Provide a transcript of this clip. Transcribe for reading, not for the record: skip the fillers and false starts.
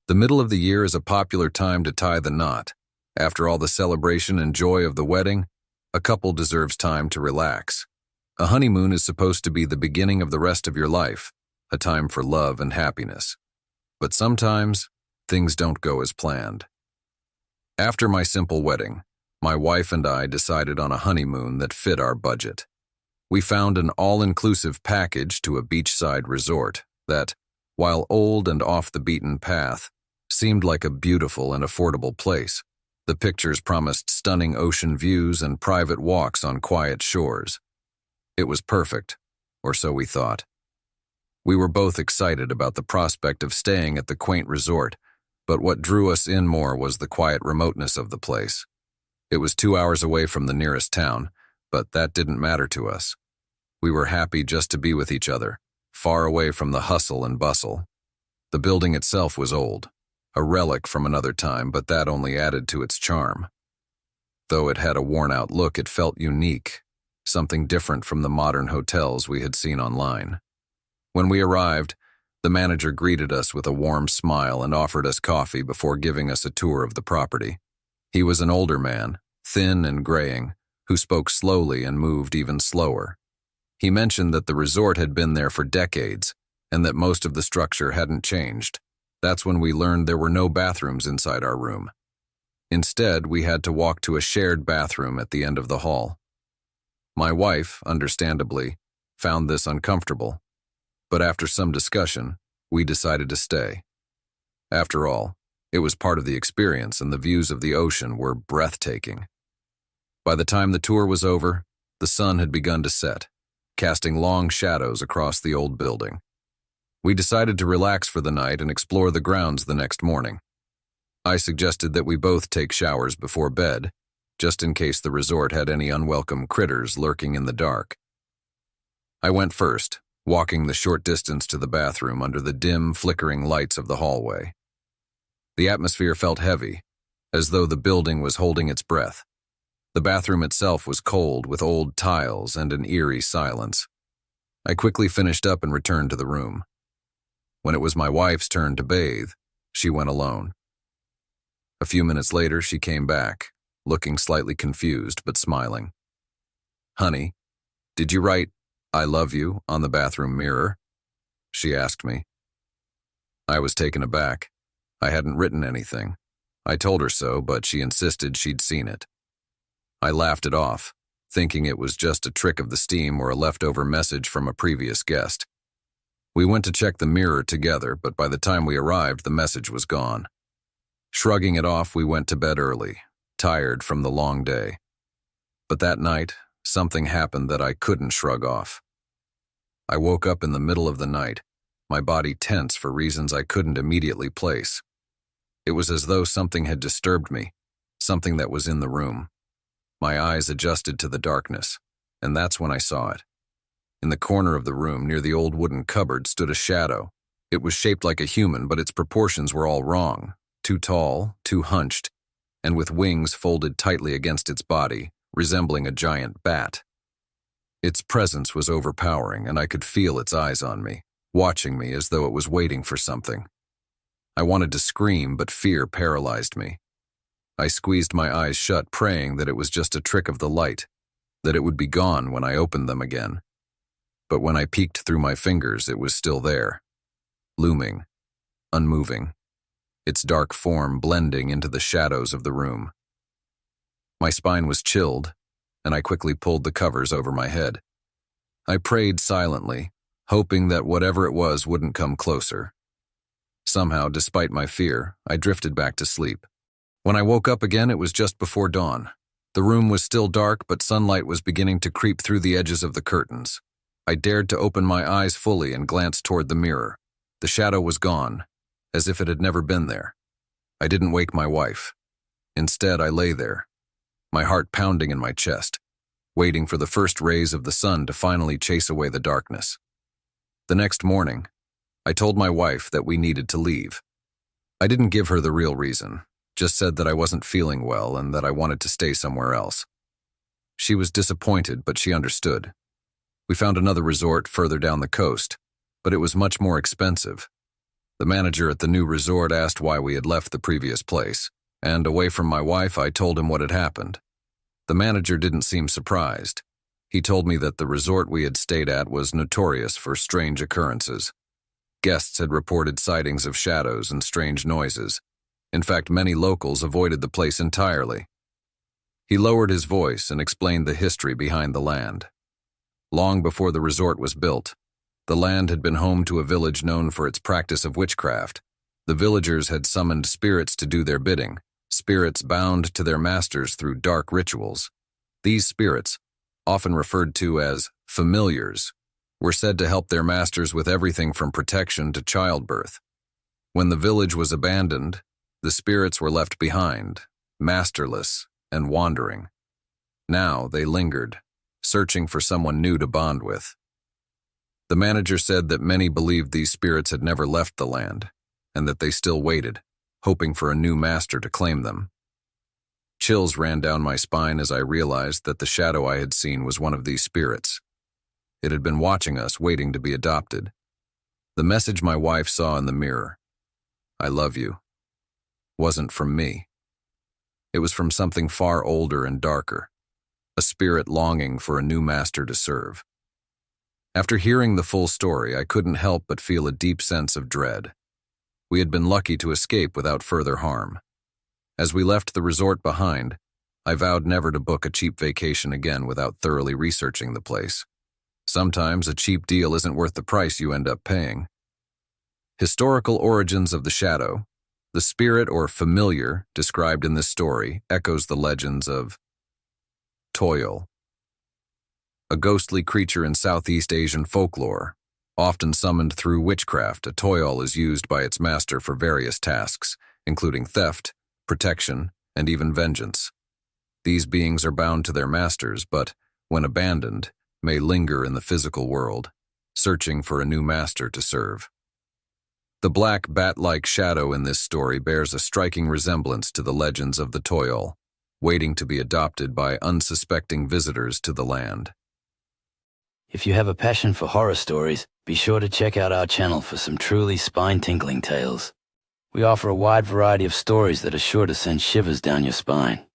The middle of the year is a popular time to tie the knot. After all the celebration and joy of the wedding, a couple deserves time to relax. A honeymoon is supposed to be the beginning of the rest of your life, a time for love and happiness. But sometimes, things don't go as planned. After my simple wedding, my wife and I decided on a honeymoon that fit our budget. We found an all-inclusive package to a beachside resort that, while old and off the beaten path, seemed like a beautiful and affordable place. The pictures promised stunning ocean views and private walks on quiet shores. It was perfect, or so we thought. We were both excited about the prospect of staying at the quaint resort, but what drew us in more was the quiet remoteness of the place. It was 2 hours away from the nearest town, but that didn't matter to us. We were happy just to be with each other, far away from the hustle and bustle. The building itself was old, a relic from another time, but that only added to its charm. Though it had a worn-out look, it felt unique, something different from the modern hotels we had seen online. When we arrived, the manager greeted us with a warm smile and offered us coffee before giving us a tour of the property. He was an older man, thin and graying, who spoke slowly and moved even slower. He mentioned that the resort had been there for decades and that most of the structure hadn't changed. That's when we learned there were no bathrooms inside our room. Instead, we had to walk to a shared bathroom at the end of the hall. My wife, understandably, found this uncomfortable, but after some discussion, we decided to stay. After all, it was part of the experience, and the views of the ocean were breathtaking. By the time the tour was over, the sun had begun to set, casting long shadows across the old building. We decided to relax for the night and explore the grounds the next morning. I suggested that we both take showers before bed, just in case the resort had any unwelcome critters lurking in the dark. I went first, walking the short distance to the bathroom under the dim, flickering lights of the hallway. The atmosphere felt heavy, as though the building was holding its breath. The bathroom itself was cold, with old tiles and an eerie silence. I quickly finished up and returned to the room. When it was my wife's turn to bathe, she went alone. A few minutes later, she came back, looking slightly confused but smiling. "Honey, did you write 'I love you' on the bathroom mirror?" she asked me. I was taken aback. I hadn't written anything. I told her so, but she insisted she'd seen it. I laughed it off, thinking it was just a trick of the steam or a leftover message from a previous guest. We went to check the mirror together, but by the time we arrived, the message was gone. Shrugging it off, we went to bed early, tired from the long day. But that night, something happened that I couldn't shrug off. I woke up in the middle of the night, my body tense for reasons I couldn't immediately place. It was as though something had disturbed me, something that was in the room. My eyes adjusted to the darkness, and that's when I saw it. In the corner of the room, near the old wooden cupboard, stood a shadow. It was shaped like a human, but its proportions were all wrong. Too tall, too hunched, and with wings folded tightly against its body, resembling a giant bat. Its presence was overpowering, and I could feel its eyes on me, watching me as though it was waiting for something. I wanted to scream, but fear paralyzed me. I squeezed my eyes shut, praying that it was just a trick of the light, that it would be gone when I opened them again. But when I peeked through my fingers, it was still there, looming, unmoving, its dark form blending into the shadows of the room. My spine was chilled, and I quickly pulled the covers over my head. I prayed silently, hoping that whatever it was wouldn't come closer. Somehow, despite my fear, I drifted back to sleep. When I woke up again, it was just before dawn. The room was still dark, but sunlight was beginning to creep through the edges of the curtains. I dared to open my eyes fully and glance toward the mirror. The shadow was gone, as if it had never been there. I didn't wake my wife. Instead, I lay there, my heart pounding in my chest, waiting for the first rays of the sun to finally chase away the darkness. The next morning, I told my wife that we needed to leave. I didn't give her the real reason, just said that I wasn't feeling well and that I wanted to stay somewhere else. She was disappointed, but she understood. We found another resort further down the coast, but it was much more expensive. The manager at the new resort asked why we had left the previous place, and away from my wife, I told him what had happened. The manager didn't seem surprised. He told me that the resort we had stayed at was notorious for strange occurrences. Guests had reported sightings of shadows and strange noises. In fact, many locals avoided the place entirely. He lowered his voice and explained the history behind the land. Long before the resort was built, the land had been home to a village known for its practice of witchcraft. The villagers had summoned spirits to do their bidding, spirits bound to their masters through dark rituals. These spirits, often referred to as familiars, were said to help their masters with everything from protection to childbirth. When the village was abandoned, the spirits were left behind, masterless and wandering. Now they lingered, searching for someone new to bond with. The manager said that many believed these spirits had never left the land, and that they still waited, hoping for a new master to claim them. Chills ran down my spine as I realized that the shadow I had seen was one of these spirits. It had been watching us, waiting to be adopted. The message my wife saw in the mirror, "I love you," wasn't from me. It was from something far older and darker, a spirit longing for a new master to serve. After hearing the full story, I couldn't help but feel a deep sense of dread. We had been lucky to escape without further harm. As we left the resort behind, I vowed never to book a cheap vacation again without thoroughly researching the place. Sometimes a cheap deal isn't worth the price you end up paying. Historical origins of the shadow. The spirit or familiar described in this story echoes the legends of Toil, a ghostly creature in Southeast Asian folklore. Often summoned through witchcraft, a toil is used by its master for various tasks, including theft, protection, and even vengeance. These beings are bound to their masters, but, when abandoned, may linger in the physical world, searching for a new master to serve. The black bat-like shadow in this story bears a striking resemblance to the legends of the toil, waiting to be adopted by unsuspecting visitors to the land. If you have a passion for horror stories, be sure to check out our channel for some truly spine-tingling tales. We offer a wide variety of stories that are sure to send shivers down your spine.